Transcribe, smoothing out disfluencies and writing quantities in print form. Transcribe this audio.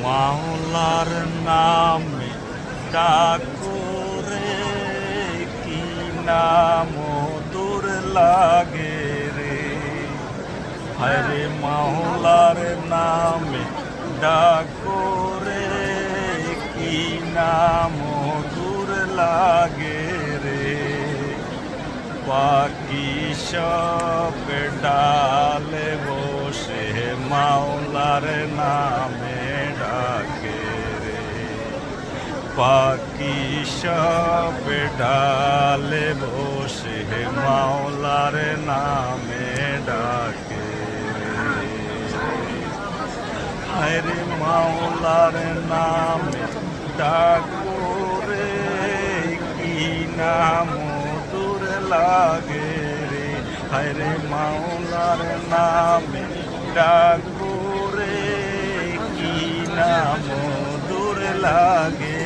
মাওলার নামে ডাকরে কি নাম দূর লাগে রে। হরে মাওলার নামে ডাকরে কি নাম দূর লাগে রে। পাখি সব ডালে বসে মাওলার নামে ডাকে রে। পাখি সব ডালে বসে মাওলার নামে ডাকে রে। হরে মাওলার নামে ডাকো রে কি নাম দূর লাগে রে। হরে মাওলার নামে ডাকো রে কি নাম দূর লাগে